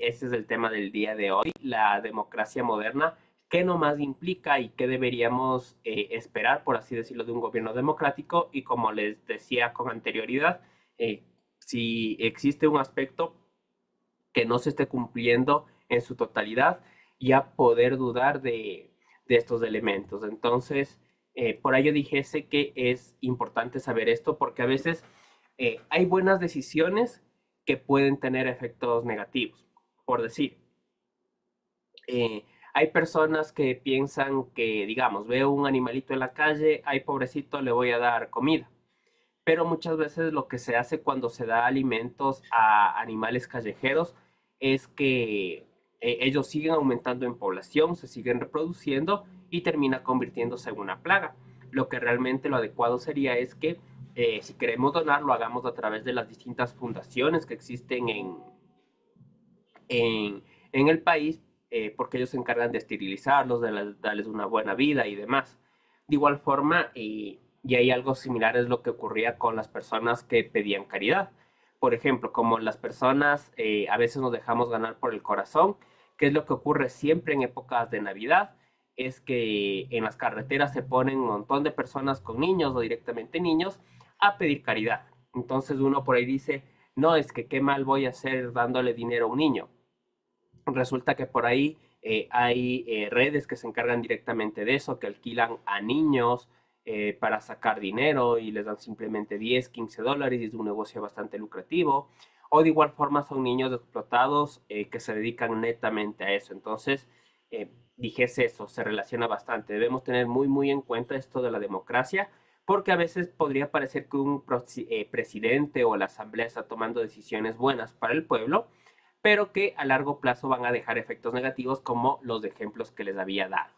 ese es el tema del día de hoy, la democracia moderna. ¿Qué nomás implica y qué deberíamos esperar, por así decirlo, de un gobierno democrático? Y como les decía con anterioridad, eh, si existe un aspecto que no se esté cumpliendo en su totalidad, ya poder dudar de estos elementos. Entonces, por ello dijese que es importante saber esto porque a veces hay buenas decisiones que pueden tener efectos negativos. Por decir, hay personas que piensan que, digamos, veo un animalito en la calle, ay pobrecito, le voy a dar comida. Pero muchas veces lo que se hace cuando se da alimentos a animales callejeros es que ellos siguen aumentando en población, se siguen reproduciendo y termina convirtiéndose en una plaga. Lo que realmente lo adecuado sería es que si queremos donar, lo hagamos a través de las distintas fundaciones que existen en el país, porque ellos se encargan de esterilizarlos, darles una buena vida y demás. De igual forma, y hay algo similar es lo que ocurría con las personas que pedían caridad. Por ejemplo, como las personas a veces nos dejamos ganar por el corazón, ¿qué es lo que ocurre siempre en épocas de Navidad? Es que en las carreteras se ponen un montón de personas con niños o directamente niños a pedir caridad. Entonces uno por ahí dice, no, es que qué mal voy a hacer dándole dinero a un niño. Resulta que por ahí hay redes que se encargan directamente de eso, que alquilan a niños para sacar dinero y les dan simplemente 10, $15 y es un negocio bastante lucrativo. O de igual forma son niños explotados que se dedican netamente a eso. Entonces, dijese eso, se relaciona bastante. Debemos tener muy en cuenta esto de la democracia, porque a veces podría parecer que un presidente o la asamblea está tomando decisiones buenas para el pueblo, pero que a largo plazo van a dejar efectos negativos como los ejemplos que les había dado.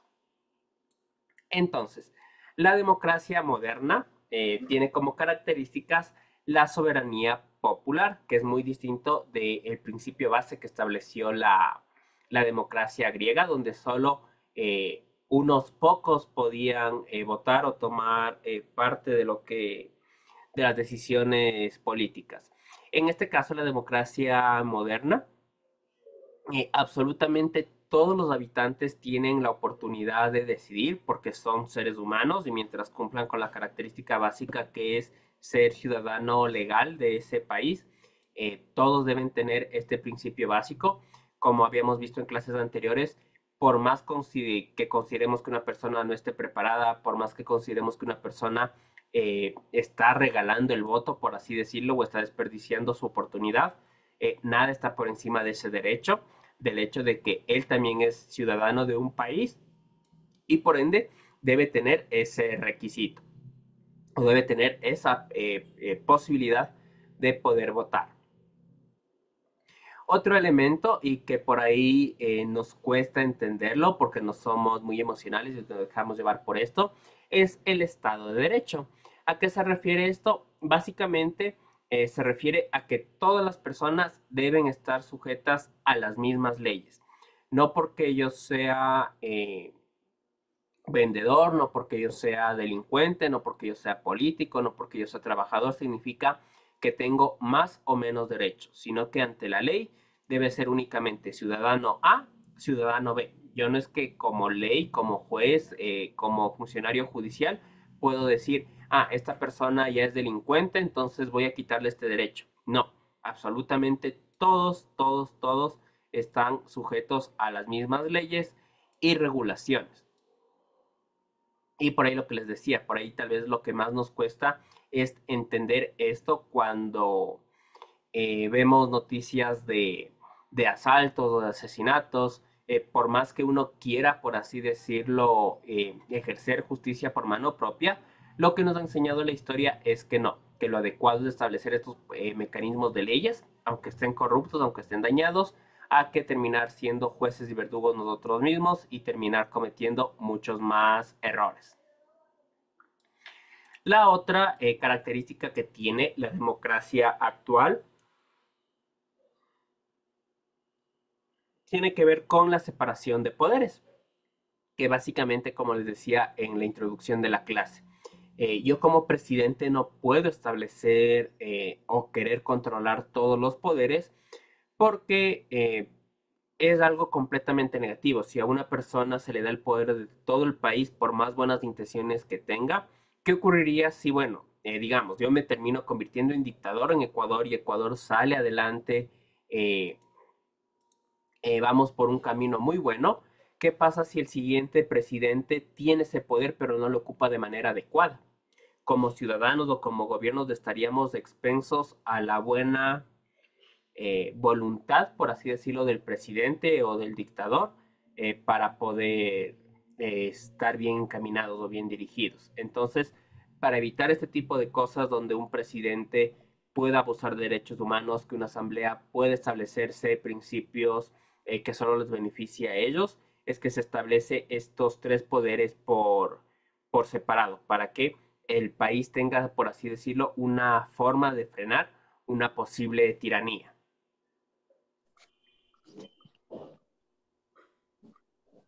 Entonces, la democracia moderna tiene como características la soberanía popular, que es muy distinto del principio base que estableció la democracia griega, donde solo unos pocos podían votar o tomar parte de las decisiones políticas. En este caso, la democracia moderna absolutamente todos los habitantes tienen la oportunidad de decidir porque son seres humanos y mientras cumplan con la característica básica que es ser ciudadano legal de ese país, todos deben tener este principio básico. Como habíamos visto en clases anteriores, por más que consideremos que una persona no esté preparada, por más que consideremos que una persona está regalando el voto, por así decirlo, o está desperdiciando su oportunidad, nada está por encima de ese derecho, del hecho de que él también es ciudadano de un país y por ende debe tener ese requisito o debe tener esa posibilidad de poder votar. Otro elemento y que por ahí nos cuesta entenderlo porque no somos muy emocionales y nos dejamos llevar por esto es el Estado de Derecho. ¿A qué se refiere esto? Básicamente se refiere a que todas las personas deben estar sujetas a las mismas leyes. No porque yo sea vendedor, no porque yo sea delincuente, no porque yo sea político, no porque yo sea trabajador, significa que tengo más o menos derechos, sino que ante la ley debe ser únicamente ciudadano A, ciudadano B. Yo no es que como ley, como juez, como funcionario judicial, puedo decir, ah, esta persona ya es delincuente, entonces voy a quitarle este derecho. No, absolutamente todos están sujetos a las mismas leyes y regulaciones. Y por ahí lo que les decía, por ahí tal vez lo que más nos cuesta es entender esto cuando vemos noticias de asaltos o de asesinatos. Por más que uno quiera, por así decirlo, ejercer justicia por mano propia, lo que nos ha enseñado la historia es que no, que lo adecuado es establecer estos mecanismos de leyes, aunque estén corruptos, aunque estén dañados, a que terminar siendo jueces y verdugos nosotros mismos y terminar cometiendo muchos más errores. La otra característica que tiene la democracia actual tiene que ver con la separación de poderes, que básicamente, como les decía en la introducción de la clase, yo como presidente no puedo establecer o querer controlar todos los poderes porque es algo completamente negativo. Si a una persona se le da el poder de todo el país por más buenas intenciones que tenga, ¿qué ocurriría si, bueno, digamos, yo me termino convirtiendo en dictador en Ecuador y Ecuador sale adelante, eh, vamos por un camino muy bueno? ¿Qué pasa si el siguiente presidente tiene ese poder pero no lo ocupa de manera adecuada? Como ciudadanos o como gobiernos estaríamos expensos a la buena voluntad, por así decirlo, del presidente o del dictador para poder estar bien encaminados o bien dirigidos. Entonces, para evitar este tipo de cosas donde un presidente pueda abusar de derechos humanos, que una asamblea puede establecerse principios que solo les beneficia a ellos, es que se establece estos tres poderes por separado, para que el país tenga, por así decirlo, una forma de frenar una posible tiranía.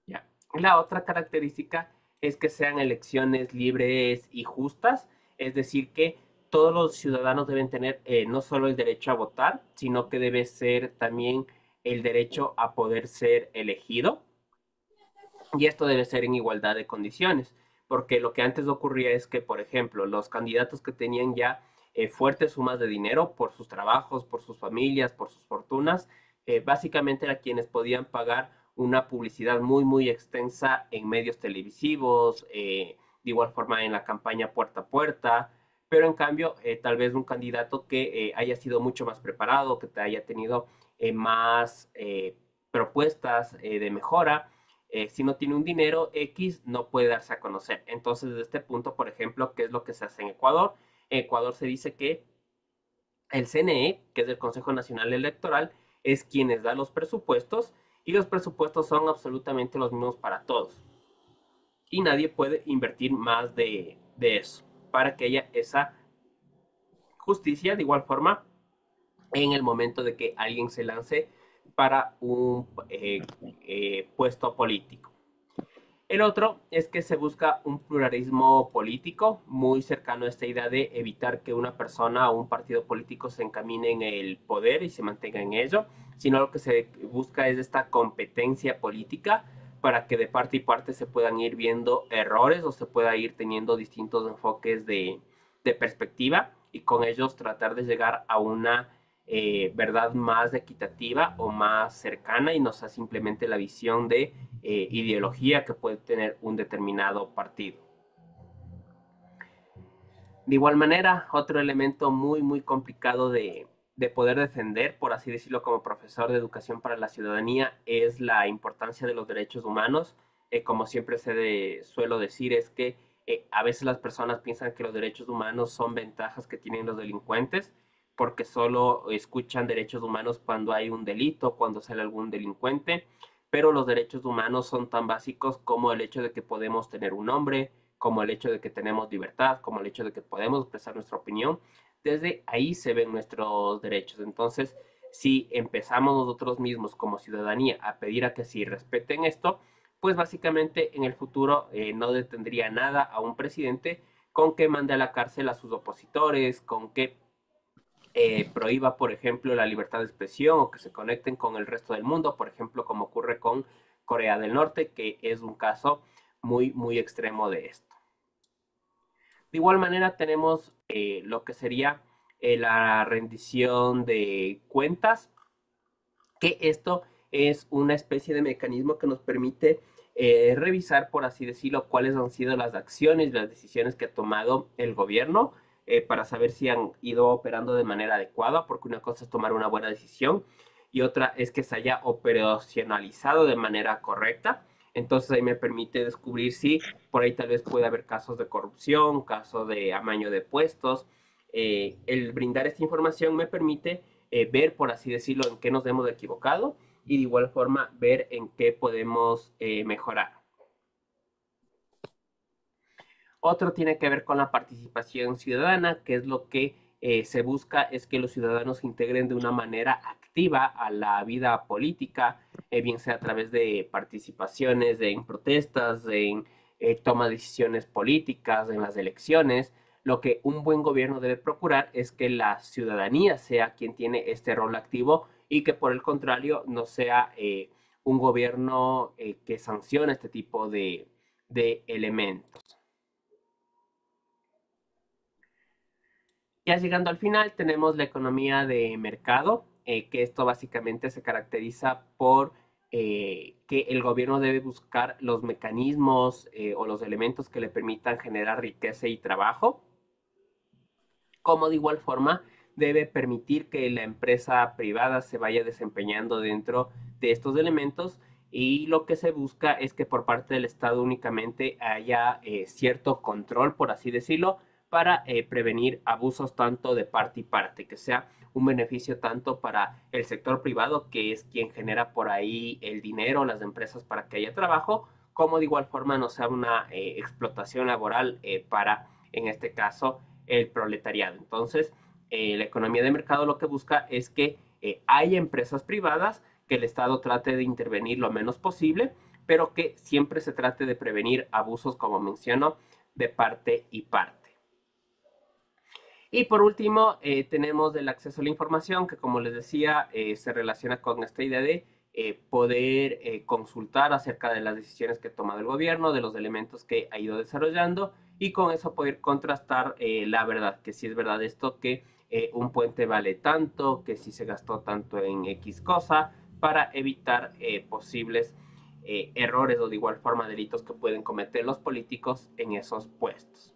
Ya. La otra característica es que sean elecciones libres y justas, es decir, que todos los ciudadanos deben tener no solo el derecho a votar, sino que debe ser también el derecho a poder ser elegido. Y esto debe ser en igualdad de condiciones, porque lo que antes ocurría es que, por ejemplo, los candidatos que tenían ya fuertes sumas de dinero por sus trabajos, por sus familias, por sus fortunas, básicamente eran quienes podían pagar una publicidad muy, muy extensa en medios televisivos, de igual forma en la campaña puerta a puerta, pero en cambio, tal vez un candidato que haya sido mucho más preparado, que te haya tenido más propuestas de mejora, si no tiene un dinero X, no puede darse a conocer. Entonces, desde este punto, por ejemplo, ¿qué es lo que se hace en Ecuador? En Ecuador se dice que el CNE, que es el Consejo Nacional Electoral, es quienes da los presupuestos y los presupuestos son absolutamente los mismos para todos. Y nadie puede invertir más de eso para que haya esa justicia. De igual forma, en el momento de que alguien se lance para un puesto político. El otro es que se busca un pluralismo político muy cercano a esta idea de evitar que una persona o un partido político se encamine en el poder y se mantenga en ello, sino lo que se busca es esta competencia política para que de parte y parte se puedan ir viendo errores o se pueda ir teniendo distintos enfoques de perspectiva y con ellos tratar de llegar a una verdad más equitativa o más cercana y no sea simplemente la visión de ideología que puede tener un determinado partido. De igual manera, otro elemento muy, muy complicado de poder defender, por así decirlo, como profesor de educación para la ciudadanía, es la importancia de los derechos humanos. Como siempre suelo decir, es que a veces las personas piensan que los derechos humanos son ventajas que tienen los delincuentes, porque solo escuchan derechos humanos cuando hay un delito, cuando sale algún delincuente, pero los derechos humanos son tan básicos como el hecho de que podemos tener un nombre, como el hecho de que tenemos libertad, como el hecho de que podemos expresar nuestra opinión. Desde ahí se ven nuestros derechos. Entonces, si empezamos nosotros mismos como ciudadanía a pedir a que sí respeten esto, pues básicamente en el futuro no detendría nada a un presidente con que mande a la cárcel a sus opositores, con que prohíba, por ejemplo, la libertad de expresión o que se conecten con el resto del mundo, por ejemplo, como ocurre con Corea del Norte, que es un caso muy, muy extremo de esto. De igual manera tenemos lo que sería la rendición de cuentas, que esto es una especie de mecanismo que nos permite revisar, por así decirlo, cuáles han sido las acciones, las decisiones que ha tomado el gobierno para saber si han ido operando de manera adecuada, porque una cosa es tomar una buena decisión y otra es que se haya operacionalizado de manera correcta. Entonces ahí me permite descubrir si por ahí tal vez puede haber casos de corrupción, casos de amaño de puestos. El brindar esta información me permite ver, por así decirlo, en qué nos hemos equivocado y de igual forma ver en qué podemos mejorar. Otro tiene que ver con la participación ciudadana, que es lo que se busca es que los ciudadanos se integren de una manera activa a la vida política, bien sea a través de participaciones en protestas, en toma de decisiones políticas, en las elecciones. Lo que un buen gobierno debe procurar es que la ciudadanía sea quien tiene este rol activo y que por el contrario no sea un gobierno que sancione este tipo de elementos. Ya llegando al final, tenemos la economía de mercado, que esto básicamente se caracteriza por que el gobierno debe buscar los mecanismos o los elementos que le permitan generar riqueza y trabajo, como de igual forma debe permitir que la empresa privada se vaya desempeñando dentro de estos elementos, y lo que se busca es que por parte del Estado únicamente haya cierto control, por así decirlo, para prevenir abusos tanto de parte y parte, que sea un beneficio tanto para el sector privado, que es quien genera por ahí el dinero, las empresas para que haya trabajo, como de igual forma no sea una explotación laboral para, en este caso, el proletariado. Entonces, la economía de mercado lo que busca es que haya empresas privadas, que el Estado trate de intervenir lo menos posible, pero que siempre se trate de prevenir abusos, como menciono, de parte y parte. Y por último, tenemos el acceso a la información, que como les decía, se relaciona con esta idea de poder consultar acerca de las decisiones que ha tomado el gobierno, de los elementos que ha ido desarrollando, y con eso poder contrastar la verdad, que si es verdad esto, que un puente vale tanto, que si se gastó tanto en X cosa, para evitar posibles errores o de igual forma delitos que pueden cometer los políticos en esos puestos.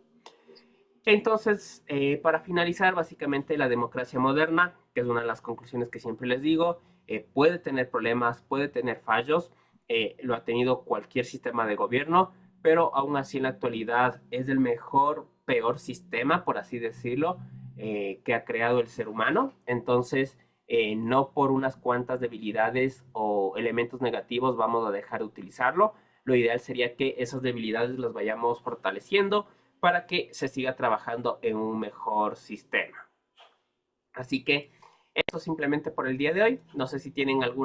Entonces, para finalizar, básicamente la democracia moderna, que es una de las conclusiones que siempre les digo, puede tener problemas, puede tener fallos, lo ha tenido cualquier sistema de gobierno, pero aún así en la actualidad es el mejor, peor sistema, por así decirlo, que ha creado el ser humano. Entonces, no por unas cuantas debilidades o elementos negativos vamos a dejar de utilizarlo. Lo ideal sería que esas debilidades las vayamos fortaleciendo para que se siga trabajando en un mejor sistema. Así que eso simplemente por el día de hoy. No sé si tienen alguna